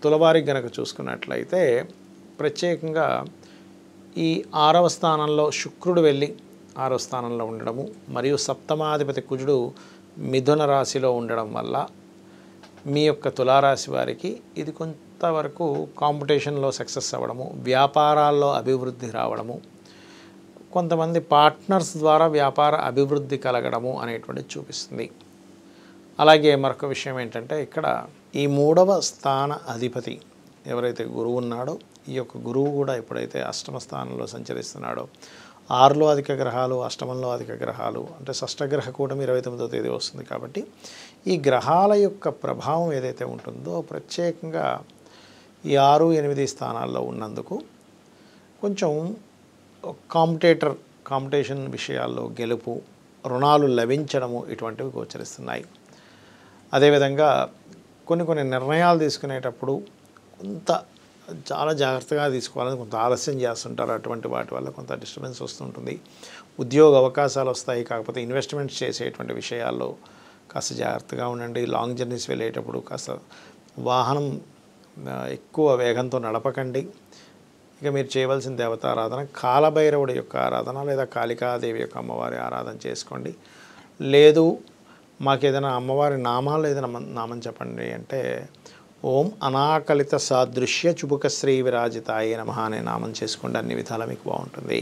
తులవారికి గనక చూసుకున్నట్లయితే ప్రత్యేకంగా ఈ 6వ స్థానంలో శుక్రుడు వెళ్ళి 6వ స్థానంలో ఉండడము మరియు సప్తమాధిపతి కుజుడు మిథున రాశిలో ఉండడం వల్ల మీ యొక్క తులారాశి వారికి ఇది కొంతవరకు కాంపిటీషన్లో సక్సెస్ అవ్వడము, వ్యాపారాల్లో అభివృద్ధి రావడము, కొంతమంది పార్ట్నర్స్ ద్వారా వ్యాపార అభివృద్ధి కలగడము అనేటువంటిది చూపిస్తుంది. అలాగే మరొక విషయం ఏంటంటే ఇక్కడ ఈ 3వ స్థాన అధిపతి ఎవరైతే గురువు ఉన్నాడో ఈ యొక్క గురువు కూడా ఎప్పుడైతే అష్టమ స్థానంలో సంచరిస్తున్నాడో 6లో అధిక గ్రహాలు, అష్టమంలో అధిక గ్రహాలు అంటే షష్టగ్రహ కూటమి 29వ తేదీ వస్తుంది. కాబట్టి ఈ గ్రహాల యొక్క ప్రభావం ఏదైతే ఉంటుందో ప్రత్యేకంగా ఈ 6, 8 స్థానాల్లో ఉన్నందుకు కొంచెం కాంపిటీషన్ విషయాల్లో గెలుపు, రుణాలు లభించడము ఇటువంటివి గోచరిస్తున్నాయి. అదేవిధంగా కొన్ని నిర్ణయాలు తీసుకునేటప్పుడు చాలా జాగ్రత్తగా తీసుకోవాలని కొంత ఆలస్యం చేస్తుంటారు. అటువంటి వాటి వల్ల కొంత డిస్టర్బెన్స్ వస్తుంటుంది. ఉద్యోగ అవకాశాలు వస్తాయి, కాకపోతే ఇన్వెస్ట్మెంట్స్ చేసేటువంటి విషయాల్లో కాస్త జాగ్రత్తగా ఉండండి. లాంగ్ జర్నీస్ వెళ్ళేటప్పుడు కాస్త వాహనం ఎక్కువ వేగంతో నడపకండి. ఇక మీరు చేయవలసిన దేవతారాధన కాలభైరవుడి యొక్క ఆరాధన లేదా కాళికాదేవి యొక్క అమ్మవారి ఆరాధన చేసుకోండి. లేదు మాకు ఏదైనా అమ్మవారి నామాలు ఏదైనా నామం చెప్పండి అంటే ఓం అనాకలిత సాదృశ్య చుబుక శ్రీ విరాజితాయ నమః అనే నామం చేసుకోండి. అన్ని విధాలా మీకు బాగుంటుంది.